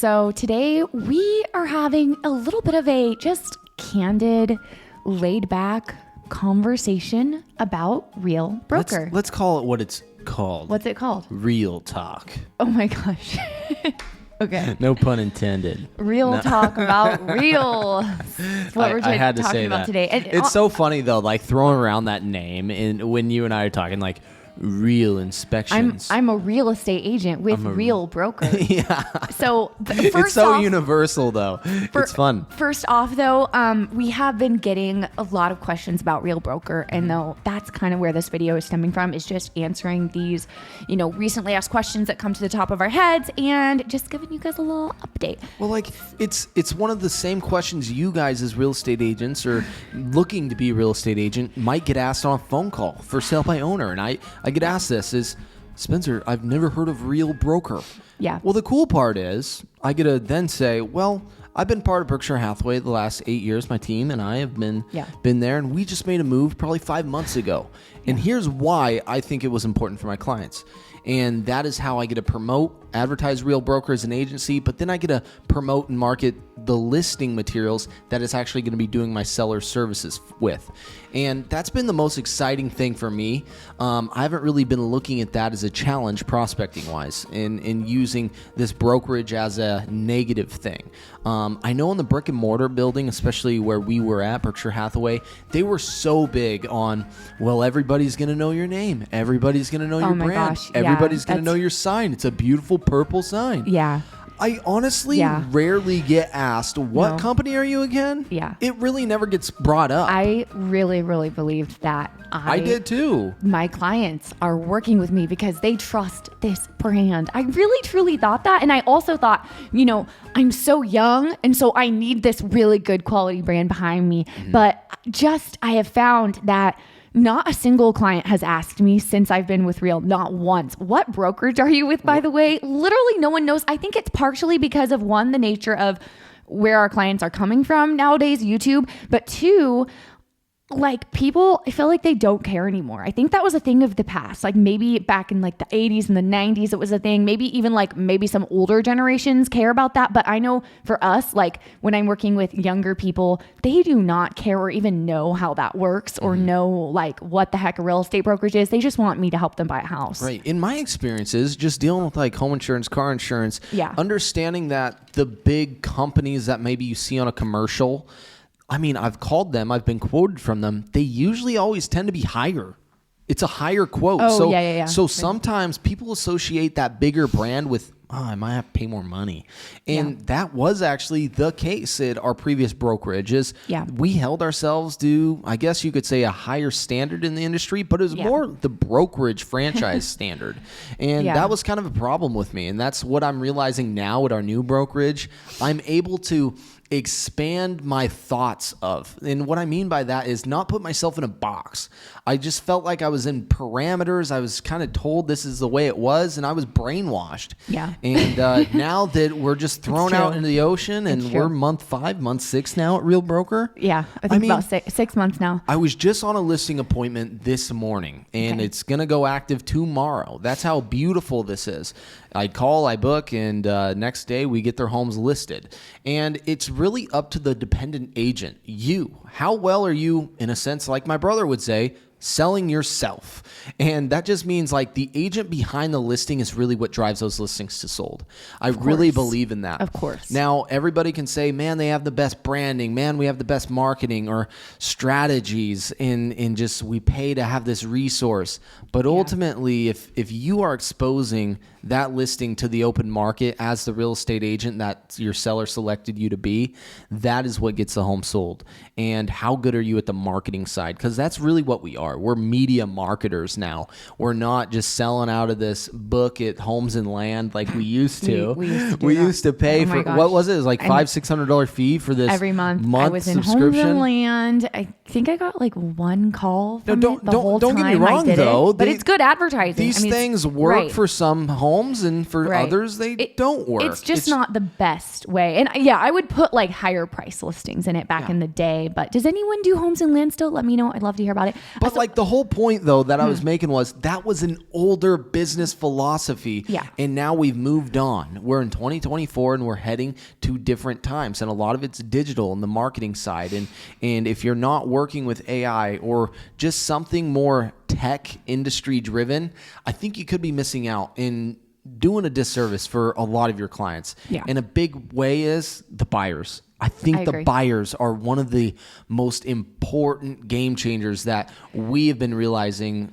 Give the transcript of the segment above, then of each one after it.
So today we are having a little bit of a just candid, laid back conversation about Real Broker. Let's call it what it's called. What's it called? Real talk. Oh my gosh. Okay. No pun intended. Real talk about real. That's what we're had to talking say about that. today. And it's so funny though, like throwing around that name and when you and I are talking like real inspections. I'm a real estate agent with Real Broker. Yeah. So first it's so off, universal though. It's fun. First off though, we have been getting a lot of questions about Real Broker, and though that's kind of where this video is stemming from, is just answering these, recently asked questions that come to the top of our heads and just giving you guys a little update. Well, like it's one of the same questions you guys as real estate agents or looking to be a real estate agent might get asked on a phone call for sale by owner. And I get asked this is, Spencer, I've never heard of Real Broker. Yeah. Well, the cool part is I get to then say, well, I've been part of Berkshire Hathaway the last 8 years. My team and I have been there, and we just made a move probably 5 months ago. And here's why I think it was important for my clients. And that is how I get to promote, advertise Real Broker as an agency, but then I get to promote and market the listing materials that it's actually going to be doing my seller services with. And that's been the most exciting thing for me. I haven't really been looking at that as a challenge prospecting wise and using this brokerage as a negative thing. I know in the brick and mortar building, especially where we were at Berkshire Hathaway, they were so big on, well, everybody's going to know your name. Everybody's going to know your brand. Gosh, Everybody's going to know your sign. It's a beautiful purple sign. Yeah. I honestly rarely get asked, what company are you again? Yeah. It really never gets brought up. I really, really believed that. I did too. My clients are working with me because they trust this brand. I really, truly thought that. And I also thought, I'm so young, and so I need this really good quality brand behind me. Mm-hmm. But I have found that not a single client has asked me since I've been with Real, not once, what brokerage are you with, by the way? Literally no one knows. I think it's partially because of, one, the nature of where our clients are coming from nowadays, YouTube, but two, like people, I feel like they don't care anymore. I think that was a thing of the past. Like maybe back in like the 80s and the 90s, it was a thing. Maybe even like maybe some older generations care about that. But I know for us, like when I'm working with younger people, they do not care or even know how that works or know like what the heck a real estate brokerage is. They just want me to help them buy a house. Right. In my experiences, just dealing with like home insurance, car insurance, understanding that the big companies that maybe you see on a commercial, I mean, I've called them, I've been quoted from them. They usually always tend to be higher. It's a higher quote. So sometimes people associate that bigger brand with, I might have to pay more money. And that was actually the case at our previous brokerages. Yeah. We held ourselves to, I guess you could say, a higher standard in the industry, but it was more the brokerage franchise standard. And that was kind of a problem with me. And that's what I'm realizing now at our new brokerage. I'm able to expand my thoughts of. And what I mean by that is not put myself in a box. I just felt like I was in parameters. I was kind of told this is the way it was, and I was brainwashed. Yeah. And now that we're just thrown out into the ocean, and we're month 5, month 6 now at Real Broker. Yeah, I think about 6 months now. I was just on a listing appointment this morning, and it's going to go active tomorrow. That's how beautiful this is. I call, I book, and next day we get their homes listed. And it's really up to the dependent agent. You, how well are you, in a sense, like my brother would say, selling yourself? And that just means like the agent behind the listing is really what drives those listings to sold. I really believe in that. Of course. Now, everybody can say, man, they have the best branding. Man, we have the best marketing or strategies in just we pay to have this resource. But ultimately, if you are exposing that listing to the open market as the real estate agent that your seller selected you to be, that is what gets the home sold. And how good are you at the marketing side? Because that's really what we are. We're media marketers now. We're not just selling out of this book at Homes and Land like we used to. We used to pay for, what was it? It was like $500-$600 fee for this every month. I was in Homes and Land. I think I got like one call from the whole time. Don't get me wrong, I did though. but it's good advertising. These things work for some home homes, and for others, they don't work. It's just not the best way. And yeah, I would put like higher price listings in it back in the day. But does anyone do homes and land still? Let me know. I'd love to hear about it. But like the whole point though that I was making was that was an older business philosophy. Yeah. And now we've moved on. We're in 2024 and we're heading to different times. And a lot of it's digital and the marketing side. And if you're not working with AI or just something more tech industry driven, I think you could be missing out in doing a disservice for a lot of your clients. Yeah. And a big way is the buyers. I think the buyers are one of the most important game changers that we have been realizing.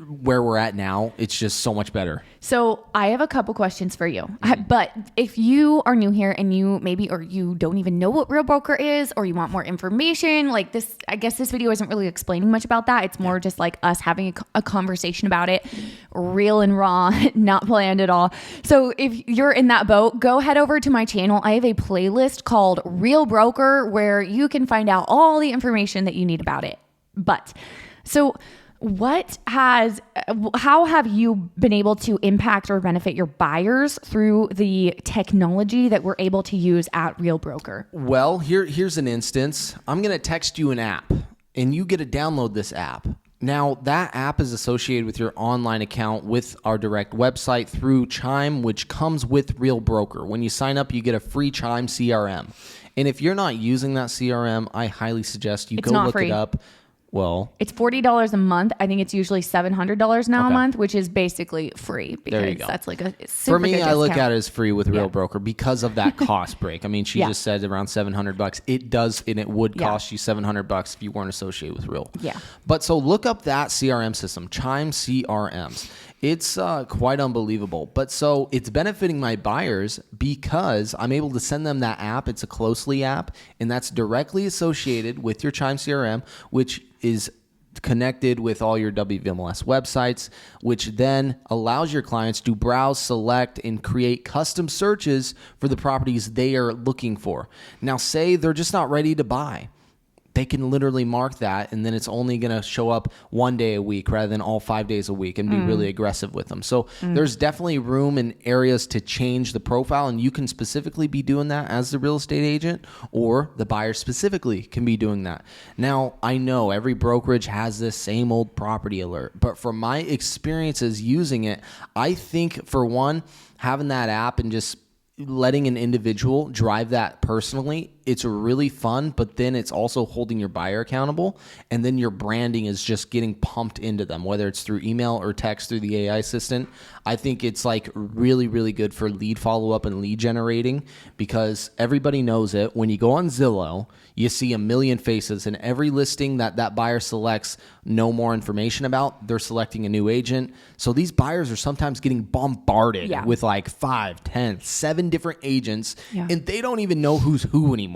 Where we're at now, it's just so much better. So I have a couple questions for you. But if you are new here and you maybe, or you don't even know what Real Broker is, or you want more information, like this, I guess this video isn't really explaining much about that. It's more just like us having a conversation about it, real and raw, not planned at all. So if you're in that boat, go head over to my channel. I have a playlist called Real Broker where you can find out all the information that you need about it. How have you been able to impact or benefit your buyers through the technology that we're able to use at Real Broker? Well, here's an instance. I'm going to text you an app and you get to download this app. Now, that app is associated with your online account with our direct website through Chime, which comes with Real Broker. When you sign up, you get a free Chime CRM. And if you're not using that CRM, I highly suggest you go look it up. Well, it's $40 a month. I think it's usually $700 now a month, which is basically free because there you go. That's like a super For me, good I look discount. at it as free with Real Broker because of that cost break. I mean, she just said around $700. It does, and it would cost you $700 if you weren't associated with Real. Yeah. But so look up that CRM system, Chime CRMs. It's quite unbelievable. But so it's benefiting my buyers because I'm able to send them that app. It's a Closely app, and that's directly associated with your Chime CRM, which is connected with all your WVMLS websites, which then allows your clients to browse, select, and create custom searches for the properties they are looking for. Now, say they're just not ready to buy. They can literally mark that, and then it's only going to show up one day a week rather than all 5 days a week and be really aggressive with them. So there's definitely room and areas to change the profile, and you can specifically be doing that as the real estate agent, or the buyer specifically can be doing that. Now, I know every brokerage has this same old property alert, but from my experiences using it, I think, for one, having that app and just letting an individual drive that personally, it's really fun, but then it's also holding your buyer accountable, and then your branding is just getting pumped into them, whether it's through email or text through the AI assistant. I think it's like really, really good for lead follow-up and lead generating because everybody knows it. When you go on Zillow, you see a million faces, and every listing that buyer selects no more information about, they're selecting a new agent. So these buyers are sometimes getting bombarded with like 5, 10, 7 different agents, and they don't even know who's who anymore.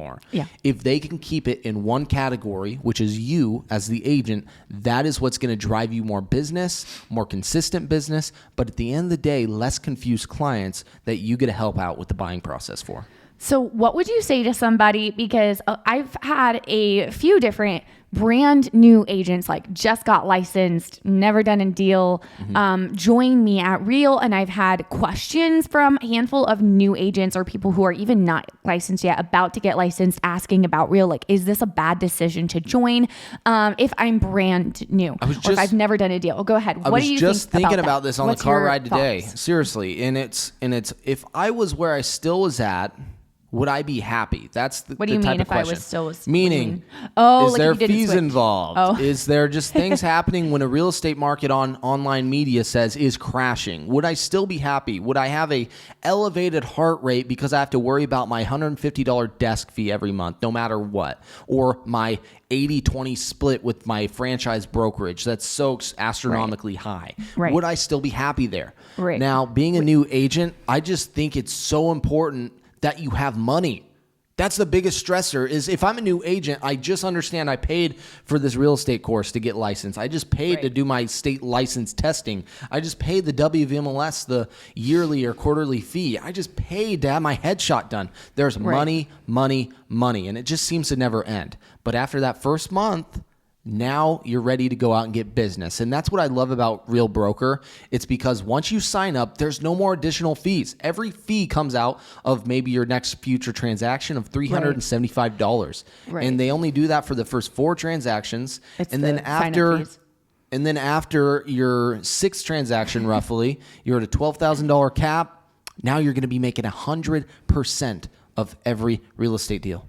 If they can keep it in one category, which is you as the agent, that is what's going to drive you more business, more consistent business, but at the end of the day, less confused clients that you get to help out with the buying process for. So what would you say to somebody, because I've had a few different brand new agents, like just got licensed, never done a deal, join me at Real, and I've had questions from a handful of new agents or people who are even not licensed yet, about to get licensed, asking about Real, like, is this a bad decision to join if I'm brand new or if I've never done a deal? Go ahead. What do you think? I was just thinking about this on the car ride today. Seriously, and it's if I was where I still was at, would I be happy? That's the What do you type mean of if question. I was still... Meaning, is like there you didn't fees switch. involved? Is there just things happening when a real estate market on online media says is crashing? Would I still be happy? Would I have a elevated heart rate because I have to worry about my $150 desk fee every month, no matter what? Or my 80-20 split with my franchise brokerage that's so astronomically high? Would I still be happy there? Now, being a new agent, I just think it's so important that you have money. That's the biggest stressor. Is if I'm a new agent, I just understand I paid for this real estate course to get licensed. I just paid to do my state license testing. I just paid the WVMLS, the yearly or quarterly fee. I just paid to have my headshot done. There's money, money, money, and it just seems to never end. But after that first month, Now you're ready to go out and get business. And that's what I love about Real Broker. It's because once you sign up, there's no more additional fees. Every fee comes out of maybe your next future transaction of $375. Right. And they only do that for the first 4 transactions. It's and then after your 6th transaction, roughly, you're at a $12,000 cap. Now you're going to be making 100% of every real estate deal.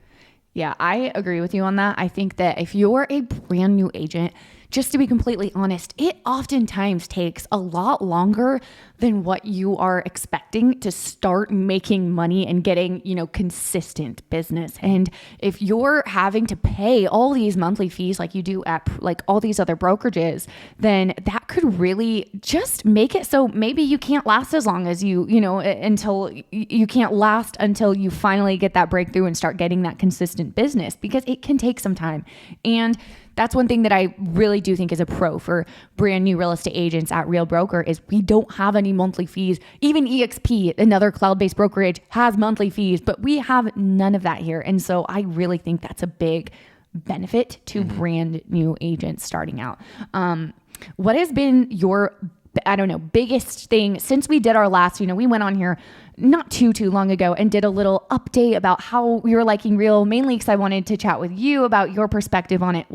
Yeah, I agree with you on that. I think that if you're a brand new agent, just to be completely honest, it oftentimes takes a lot longer than what you are expecting to start making money and getting, consistent business. And if you're having to pay all these monthly fees like you do at like all these other brokerages, then that could really just make it so maybe you can't last as long as until you can't last until you finally get that breakthrough and start getting that consistent business, because it can take some time. And that's one thing that I really do think is a pro for brand new real estate agents at Real Broker is we don't have any monthly fees. Even EXP, another cloud-based brokerage, has monthly fees, but we have none of that here. And so I really think that's a big benefit to brand new agents starting out. What has been your, biggest thing since we did our last, we went on here not too long ago and did a little update about how we were liking Real, mainly because I wanted to chat with you about your perspective on it.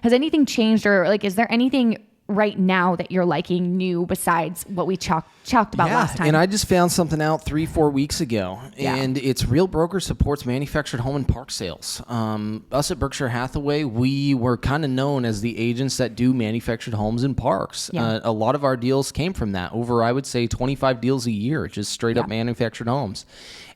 Has anything changed, or is there anything right now that you're liking new besides what we talked about last time? And I just found something out 3-4 weeks ago, and it's Real Broker supports manufactured home and park sales. Us at Berkshire Hathaway, we were kind of known as the agents that do manufactured homes and parks. A lot of our deals came from that. Over, I would say, 25 deals a year, just straight up manufactured homes.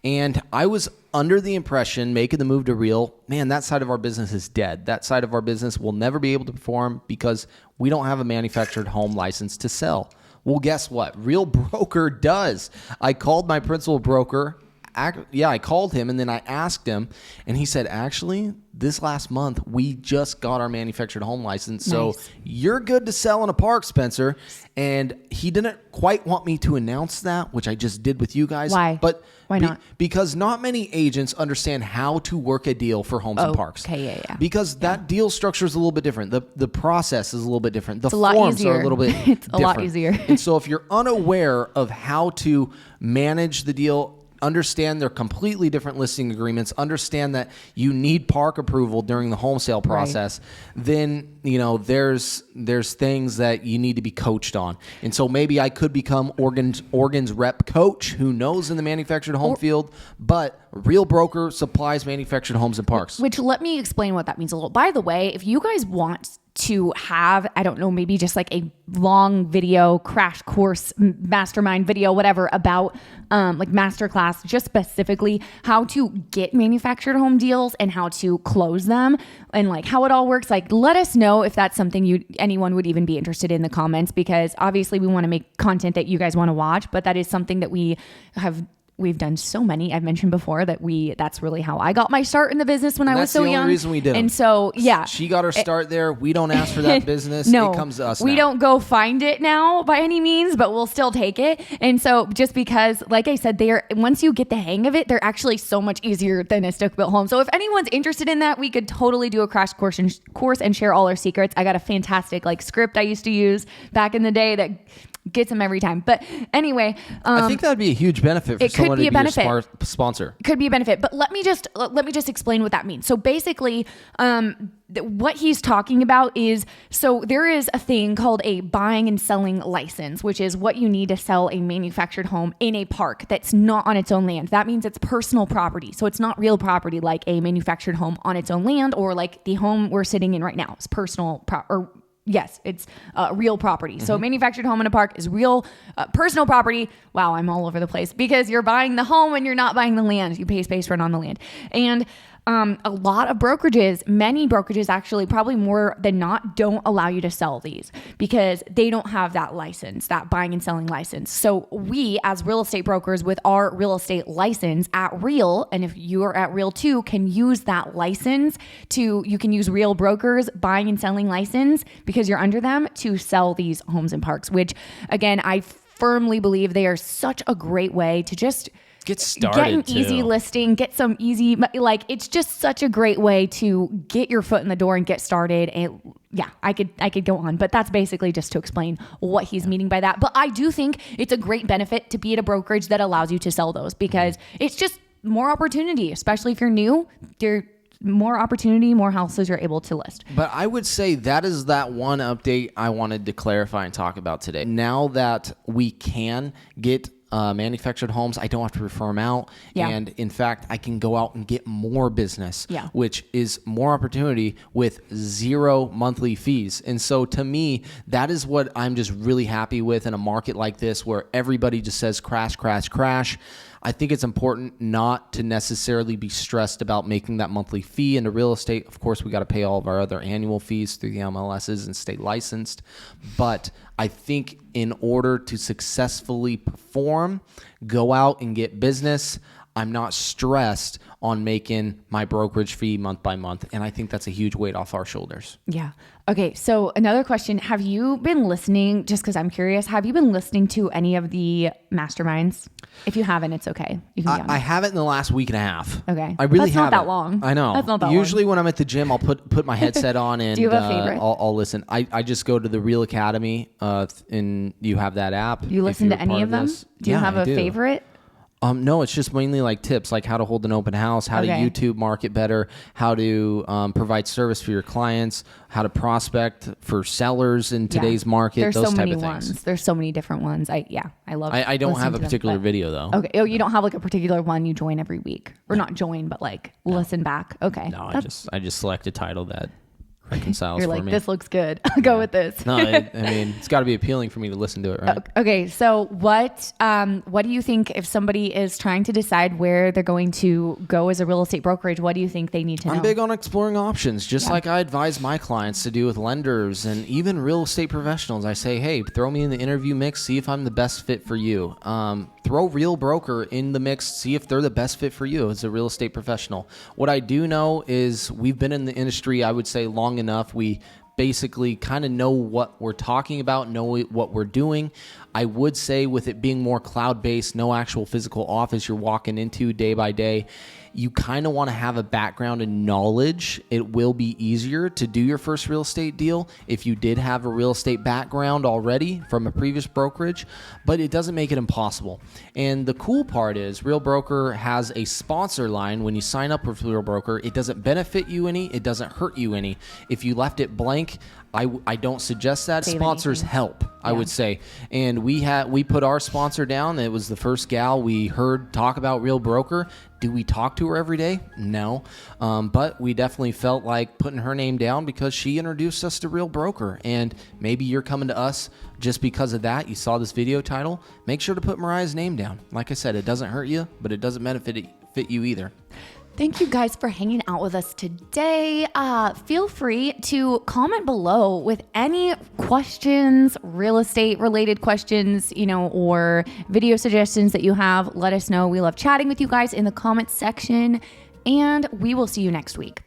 And I was under the impression, making the move to Real, man, that side of our business is dead. That side of our business will never be able to perform because we don't have a manufactured home license to sell. Well, guess what? Real Broker does. I called my principal broker. I called him, and then I asked him, and he said, actually, this last month, we just got our manufactured home license. So you're good to sell in a park, Spencer. And he didn't quite want me to announce that, which I just did with you guys. Why? But why not? Because not many agents understand how to work a deal for homes and parks. Okay, yeah. Because that deal structure is a little bit different. The process is a little bit different. The it's a lot forms easier. are a little bit It's a lot easier. And so if you're unaware of how to manage the deal, understand they're completely different listing agreements, understand that you need park approval during the home sale process, then, there's things that you need to be coached on. And so maybe I could become Oregon's rep coach who knows in the manufactured home field, but Real Broker supplies manufactured homes and parks. Which, let me explain what that means a little. By the way, if you guys want to have, maybe just like a long video crash course, mastermind video, whatever, about masterclass, just specifically how to get manufactured home deals and how to close them and how it all works. Let us know if that's something anyone would even be interested in the comments, because obviously we want to make content that you guys want to watch, but that is something that we've done so many. I've mentioned before that that's really how I got my start in the business when I was so young. That's the only reason we did it. And so, she got her start there. We don't ask for that business. No, it comes to us we now. don't go find it now by any means, but we'll still take it. And so just because, like I said, once you get the hang of it, they're actually so much easier than a stick-built home. So if anyone's interested in that, we could totally do a crash course and share all our secrets. I got a fantastic script I used to use back in the day that gets them every time. But anyway, I think that'd be a huge benefit for someone to be your sponsor. Could be a benefit, but let me just explain what that means. So basically, what he's talking about is, so there is a thing called a buying and selling license, which is what you need to sell a manufactured home in a park that's not on its own land. That means it's personal property. So it's not real property like a manufactured home on its own land, or like the home we're sitting in right now. It's personal yes, it's real property. So manufactured home in a park is real personal property. Wow, I'm all over the place because you're buying the home and you're not buying the land. You pay space rent on the land. And a lot of brokerages, many brokerages actually, probably more than not, don't allow you to sell these because they don't have that license, that buying and selling license. So we, as real estate brokers with our real estate license at Real, and if you are at Real too, can use that license you can use Real Brokers buying and selling license because you're under them to sell these homes and parks, which again, I firmly believe they are such a great way to just Get started. Get an easy listing, get some easy, like it's just such a great way to get your foot in the door and get started. And yeah, I could go on, but that's basically just to explain what he's meaning by that. But I do think it's a great benefit to be at a brokerage that allows you to sell those, because it's just more opportunity, especially if you're new. There's more opportunity, more houses you're able to list. But I would say that is that one update I wanted to clarify and talk about today. Now that we can get manufactured homes, I don't have to refer them out. Yeah. And in fact, I can go out and get more business, which is more opportunity with 0 monthly fees. And so to me, that is what I'm just really happy with in a market like this, where everybody just says crash, crash, crash. I think it's important not to necessarily be stressed about making that monthly fee into real estate. Of course, we got to pay all of our other annual fees through the MLSs and stay licensed. But I think in order to successfully perform, go out and get business, I'm not stressed on making my brokerage fee month by month. And I think that's a huge weight off our shoulders. Yeah. Okay. So another question, have you been listening, just because I'm curious, have you been listening to any of the masterminds? If you haven't, it's okay. You can be honest. I haven't in the last week and a half. Okay. I really That's haven't. not that long. I know. That's not that Usually long. when I'm at the gym, I'll put my headset on and Do you have a favorite? I'll listen. I just go to the Real Academy and you have that app. Do you listen to any of them? Do you have a favorite? No, it's just mainly like tips, like how to hold an open house, how to YouTube market better, how to provide service for your clients, how to prospect for sellers in today's market. There's those so type many of ones. things. There's so many different ones. I love. I don't have a listening to particular them, video though. Okay. Oh, you don't have like a particular one you join every week, or not join, but like listen back. Okay. No, I just select a title that reconciles You're for like, me. this looks good. I'll go with this. No, I mean, it's got to be appealing for me to listen to it, right? Okay, so what do you think if somebody is trying to decide where they're going to go as a real estate brokerage? What do you think they need to know? I'm big on exploring options, just like I advise my clients to do with lenders and even real estate professionals. I say, hey, throw me in the interview mix, see if I'm the best fit for you. Throw Real Broker in the mix, see if they're the best fit for you as a real estate professional. What I do know is we've been in the industry, I would say, long enough. We basically kind of know what we're talking about, know what we're doing. I would say with it being more cloud-based, no actual physical office you're walking into day by day, you kind of want to have a background in knowledge. It will be easier to do your first real estate deal if you did have a real estate background already from a previous brokerage, but it doesn't make it impossible. And the cool part is Real Broker has a sponsor line. When you sign up with Real Broker, it doesn't benefit you any, it doesn't hurt you any. If you left it blank, I don't suggest that. Sponsors help, I would say. And we put our sponsor down. It was the first gal we heard talk about Real Broker. Do we talk to her every day? No. But we definitely felt like putting her name down because she introduced us to Real Broker. And maybe you're coming to us just because of that. You saw this video title. Make sure to put Mariah's name down. Like I said, it doesn't hurt you, but it doesn't fit you either. Thank you guys for hanging out with us today. Feel free to comment below with any questions, real estate related questions, or video suggestions that you have. Let us know. We love chatting with you guys in the comments section, and we will see you next week.